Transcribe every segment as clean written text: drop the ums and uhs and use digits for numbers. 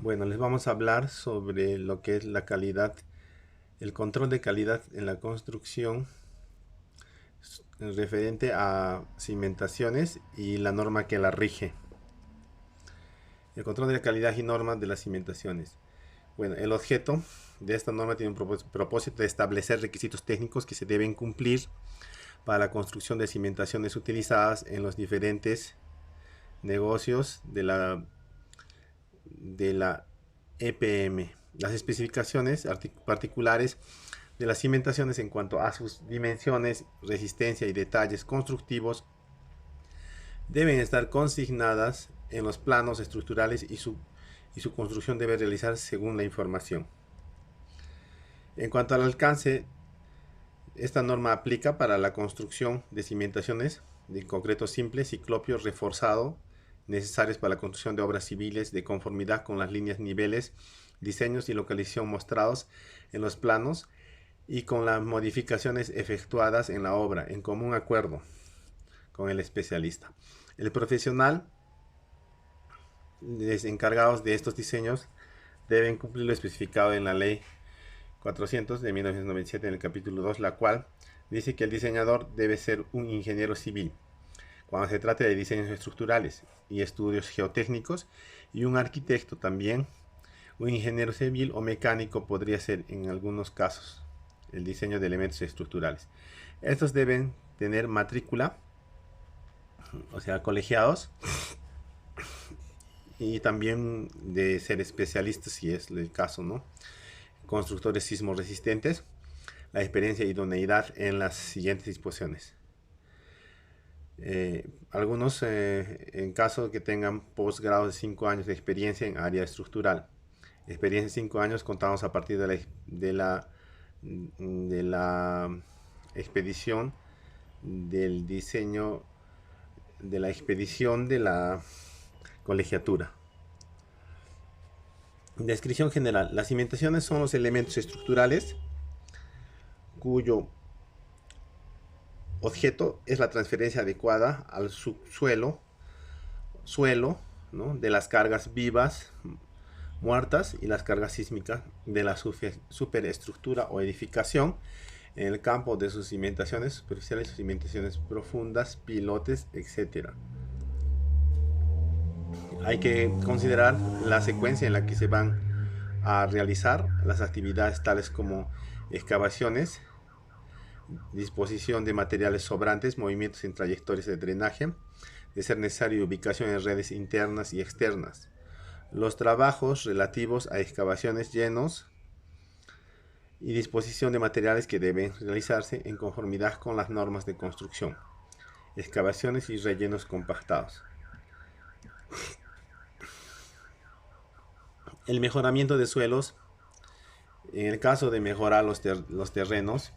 Bueno, les vamos a hablar sobre lo que es la calidad, el control de calidad en la construcción referente a cimentaciones y la norma que la rige. El control de la calidad y normas de las cimentaciones. Bueno, el objeto de esta norma tiene un propósito de establecer requisitos técnicos que se deben cumplir para la construcción de cimentaciones utilizadas en los diferentes negocios de la EPM. Las especificaciones particulares de las cimentaciones en cuanto a sus dimensiones, resistencia y detalles constructivos deben estar consignadas en los planos estructurales y su construcción debe realizarse según la información. En cuanto al alcance, esta norma aplica para la construcción de cimentaciones de concreto simple, ciclopio reforzado, necesarios para la construcción de obras civiles de conformidad con las líneas, niveles, diseños y localización mostrados en los planos y con las modificaciones efectuadas en la obra en común acuerdo con el especialista. El profesional encargados de estos diseños deben cumplir lo especificado en la ley 400 de 1997 en el capítulo 2, la cual dice que el diseñador debe ser un ingeniero civil cuando se trate de diseños estructurales y estudios geotécnicos, y un arquitecto también. Un ingeniero civil o mecánico podría ser en algunos casos el diseño de elementos estructurales. Estos deben tener matrícula, o sea, colegiados, y también de ser especialistas si es el caso, ¿no? Constructores sismo resistentes, la experiencia e idoneidad en las siguientes disposiciones. Algunos en caso de que tengan posgrado de 5 años de experiencia en área estructural. Experiencia de 5 años contamos a partir de la expedición del diseño, de la expedición de la colegiatura. Descripción general. Las cimentaciones son los elementos estructurales cuyo objeto es la transferencia adecuada al subsuelo, ¿no?, de las cargas vivas, muertas y las cargas sísmicas de la superestructura o edificación en el campo de sus cimentaciones superficiales, sus cimentaciones profundas, pilotes, etc. Hay que considerar la secuencia en la que se van a realizar las actividades tales como excavaciones, disposición de materiales sobrantes, movimientos en trayectorias de drenaje, de ser necesario ubicación en redes internas y externas. Los trabajos relativos a excavaciones, llenos y disposición de materiales que deben realizarse en conformidad con las normas de construcción. Excavaciones y rellenos compactados. El mejoramiento de suelos. En el caso de mejorar los terrenos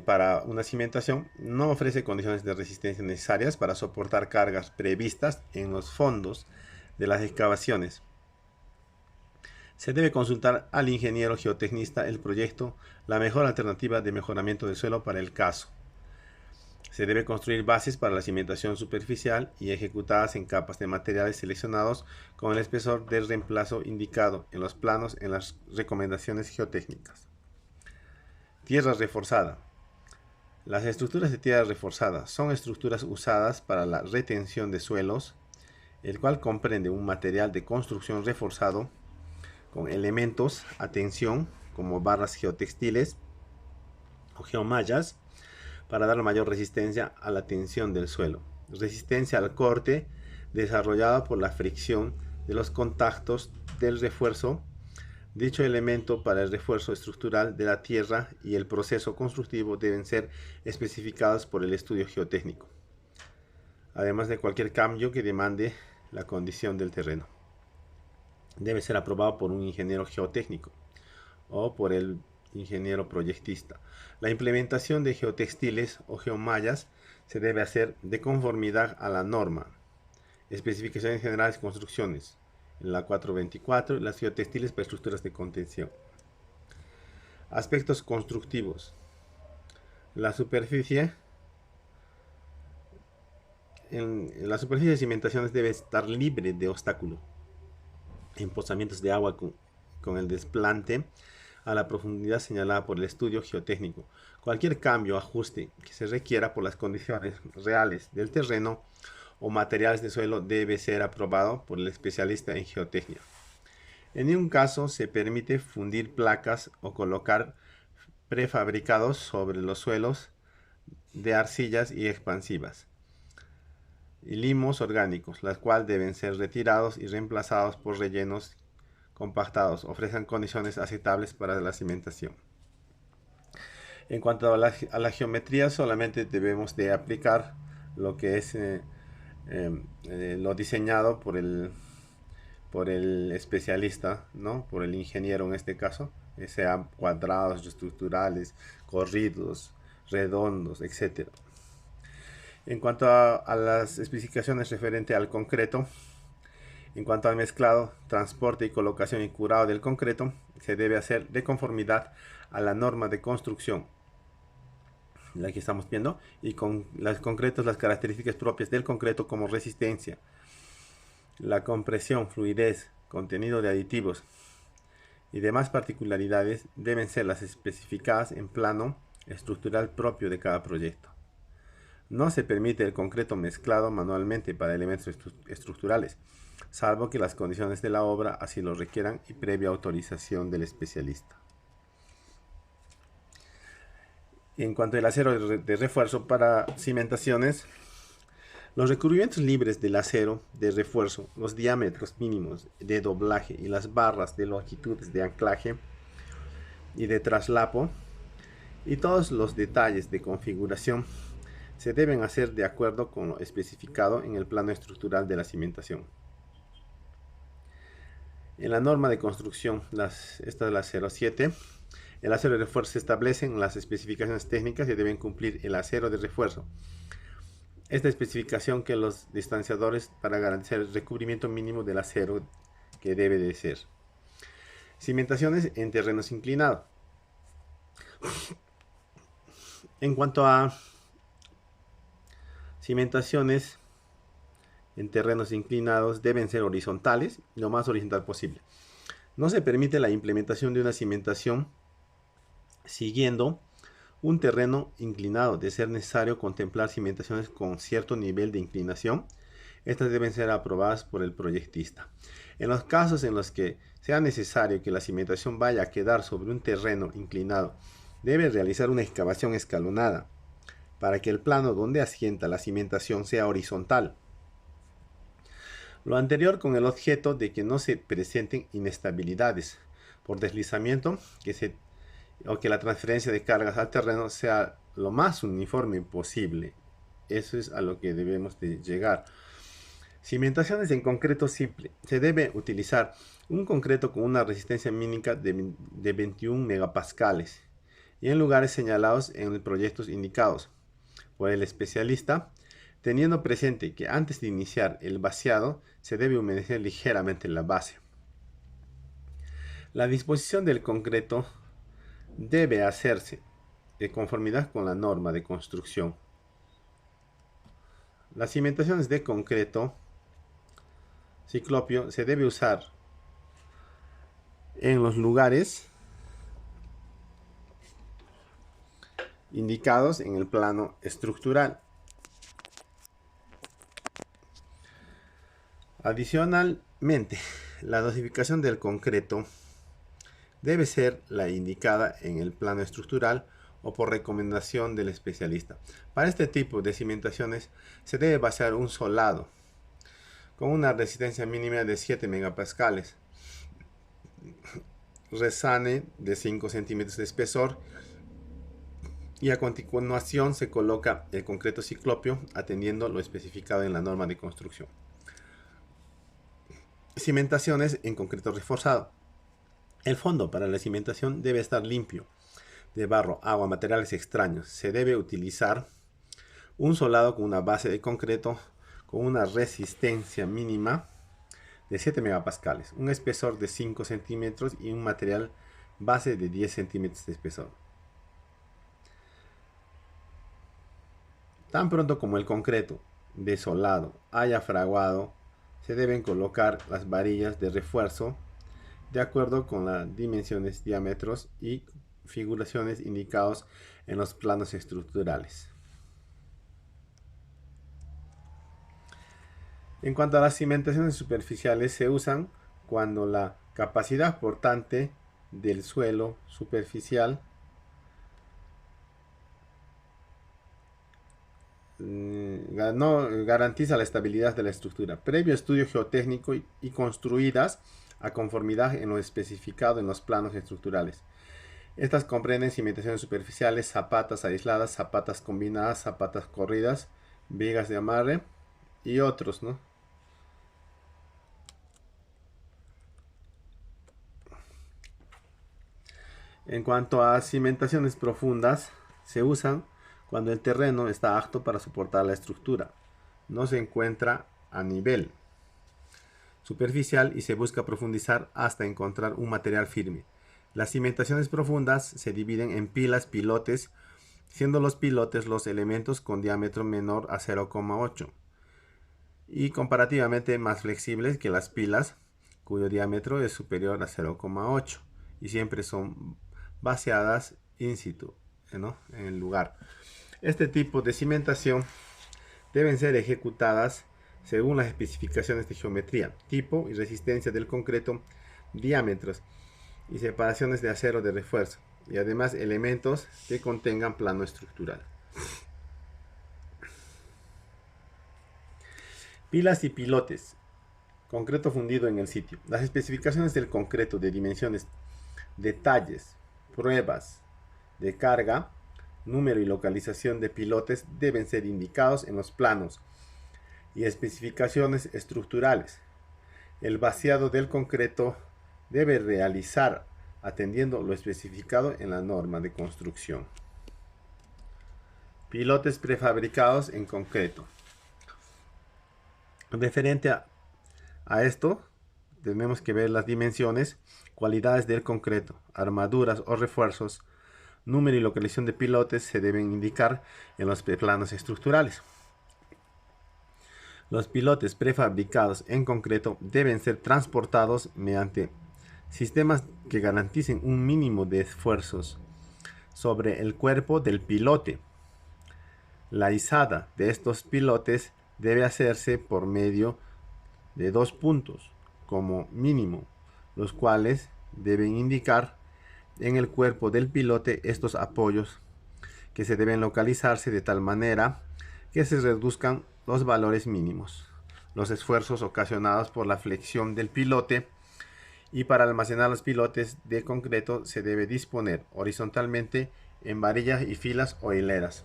para una cimentación, no ofrece condiciones de resistencia necesarias para soportar cargas previstas en los fondos de las excavaciones. Se debe consultar al ingeniero geotecnista el proyecto, la mejor alternativa de mejoramiento del suelo para el caso. Se debe construir bases para la cimentación superficial y ejecutadas en capas de materiales seleccionados con el espesor de reemplazo indicado en los planos en las recomendaciones geotécnicas. Tierra reforzada. Las estructuras de tierra reforzada son estructuras usadas para la retención de suelos, el cual comprende un material de construcción reforzado con elementos a tensión como barras geotextiles o geomallas para dar mayor resistencia a la tensión del suelo. Resistencia al corte desarrollada por la fricción de los contactos del refuerzo. Dicho elemento para el refuerzo estructural de la tierra y el proceso constructivo deben ser especificados por el estudio geotécnico, además de cualquier cambio que demande la condición del terreno. Debe ser aprobado por un ingeniero geotécnico o por el ingeniero proyectista. La implementación de geotextiles o geomallas se debe hacer de conformidad a la norma. Especificaciones generales de construcciones. En la 424, las geotextiles para estructuras de contención. Aspectos constructivos. La superficie de cimentaciones debe estar libre de obstáculo. emposamientos de agua con el desplante a la profundidad señalada por el estudio geotécnico. Cualquier cambio o ajuste que se requiera por las condiciones reales del terreno o materiales de suelo debe ser aprobado por el especialista en geotecnia. En ningún caso se permite fundir placas o colocar prefabricados sobre los suelos de arcillas y expansivas y limos orgánicos, los cuales deben ser retirados y reemplazados por rellenos compactados, ofrecen condiciones aceptables para la cimentación. En cuanto a la geometría, solamente debemos de aplicar lo que es lo diseñado por el especialista, ¿no? Por el ingeniero en este caso, sean cuadrados, estructurales, corridos, redondos, etc. En cuanto a las especificaciones referente al concreto, en cuanto al mezclado, transporte y colocación y curado del concreto, se debe hacer de conformidad a la norma de construcción, la que estamos viendo, y con los concretos, las características propias del concreto como resistencia, la compresión, fluidez, contenido de aditivos y demás particularidades deben ser las especificadas en plano estructural propio de cada proyecto. No se permite el concreto mezclado manualmente para elementos estructurales, salvo que las condiciones de la obra así lo requieran y previa autorización del especialista. En cuanto al acero de refuerzo para cimentaciones, los recubrimientos libres del acero de refuerzo, los diámetros mínimos de doblaje y las barras de longitudes de anclaje y de traslapo y todos los detalles de configuración se deben hacer de acuerdo con lo especificado en el plano estructural de la cimentación. En la norma de construcción, esta es la 07, el acero de refuerzo se establecen las especificaciones técnicas que deben cumplir el acero de refuerzo. Esta especificación que los distanciadores para garantizar el recubrimiento mínimo del acero que debe de ser. Cimentaciones en terrenos inclinados. En cuanto a cimentaciones en terrenos inclinados, deben ser horizontales, lo más horizontal posible. No se permite la implementación de una cimentación siguiendo un terreno inclinado, de ser necesario contemplar cimentaciones con cierto nivel de inclinación. Estas deben ser aprobadas por el proyectista. En los casos en los que sea necesario que la cimentación vaya a quedar sobre un terreno inclinado, debe realizar una excavación escalonada para que el plano donde asienta la cimentación sea horizontal. Lo anterior con el objeto de que no se presenten inestabilidades por deslizamiento o que la transferencia de cargas al terreno sea lo más uniforme posible. Eso es a lo que debemos de llegar. Cimentaciones en concreto simple. Se debe utilizar un concreto con una resistencia mínima de 21 megapascales y en lugares señalados en los proyectos indicados por el especialista, teniendo presente que antes de iniciar el vaciado se debe humedecer ligeramente la base. La disposición del concreto debe hacerse de conformidad con la norma de construcción. Las cimentaciones de concreto ciclopio se debe usar en los lugares indicados en el plano estructural. Adicionalmente, la dosificación del concreto debe ser la indicada en el plano estructural o por recomendación del especialista. Para este tipo de cimentaciones se debe vaciar un solado con una resistencia mínima de 7 megapascales, resane de 5 centímetros de espesor y a continuación se coloca el concreto ciclopio atendiendo lo especificado en la norma de construcción. Cimentaciones en concreto reforzado. El fondo para la cimentación debe estar limpio de barro, agua, materiales extraños. Se debe utilizar un solado con una base de concreto con una resistencia mínima de 7 megapascales, un espesor de 5 centímetros y un material base de 10 centímetros de espesor. Tan pronto como el concreto de solado haya fraguado, se deben colocar las varillas de refuerzo de acuerdo con las dimensiones, diámetros y figuraciones indicados en los planos estructurales. En cuanto a las cimentaciones superficiales, se usan cuando la capacidad portante del suelo superficial no garantiza la estabilidad de la estructura, previo estudio geotécnico y construidas a conformidad en lo especificado en los planos estructurales. Estas comprenden cimentaciones superficiales, zapatas aisladas, zapatas combinadas, zapatas corridas, vigas de amarre y otros, ¿no? En cuanto a cimentaciones profundas, se usan cuando el terreno está apto para soportar la estructura, no se encuentra a nivel superficial y se busca profundizar hasta encontrar un material firme. Las cimentaciones profundas se dividen en pilas, pilotes, siendo los pilotes los elementos con diámetro menor a 0,8 y comparativamente más flexibles que las pilas, cuyo diámetro es superior a 0,8 y siempre son vaciadas in situ, ¿no?, en el lugar. Este tipo de cimentación deben ser ejecutadas según las especificaciones de geometría, tipo y resistencia del concreto, diámetros y separaciones de acero de refuerzo, y además elementos que contengan plano estructural. Pilas y pilotes. Concreto fundido en el sitio. Las especificaciones del concreto de dimensiones, detalles, pruebas de carga, número y localización de pilotes deben ser indicados en los planos y especificaciones estructurales. El vaciado del concreto debe realizar atendiendo lo especificado en la norma de construcción. Pilotes prefabricados en concreto. Referente a esto, tenemos que ver las dimensiones, cualidades del concreto, armaduras o refuerzos, número y localización de pilotes se deben indicar en los planos estructurales. Los pilotes prefabricados en concreto deben ser transportados mediante sistemas que garanticen un mínimo de esfuerzos sobre el cuerpo del pilote. La izada de estos pilotes debe hacerse por medio de 2 puntos como mínimo, los cuales deben indicar en el cuerpo del pilote estos apoyos que se deben localizarse de tal manera que se reduzcan los valores mínimos, los esfuerzos ocasionados por la flexión del pilote, y para almacenar los pilotes de concreto se debe disponer horizontalmente en varillas y filas o hileras.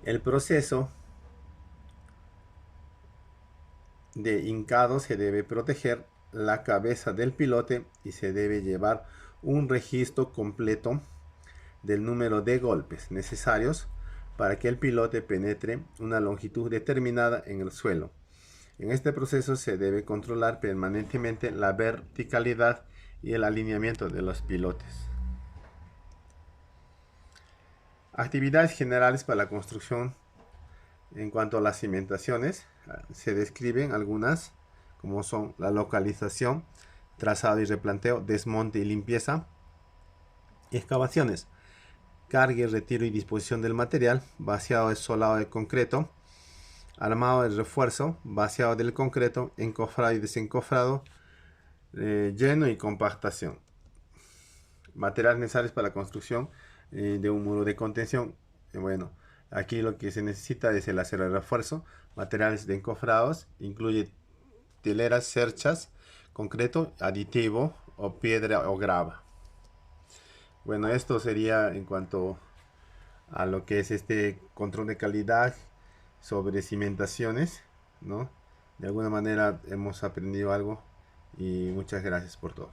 El proceso de hincado se debe proteger la cabeza del pilote y se debe llevar un registro completo del número de golpes necesarios para que el pilote penetre una longitud determinada en el suelo. En este proceso se debe controlar permanentemente la verticalidad y el alineamiento de los pilotes. Actividades generales para la construcción. En cuanto a las cimentaciones, se describen algunas, como son la localización, trazado y replanteo, desmonte y limpieza. Excavaciones, carga, retiro y disposición del material, vaciado y solado de concreto, armado de refuerzo, vaciado del concreto, encofrado y desencofrado, lleno y compactación. Materiales necesarios para la construcción de un muro de contención. Bueno, aquí lo que se necesita es el acero de refuerzo, materiales de encofrados, incluye teleras, cerchas, concreto, aditivo o piedra o grava. Bueno, esto sería en cuanto a lo que es este control de calidad sobre cimentaciones, ¿no? De alguna manera hemos aprendido algo y muchas gracias por todo.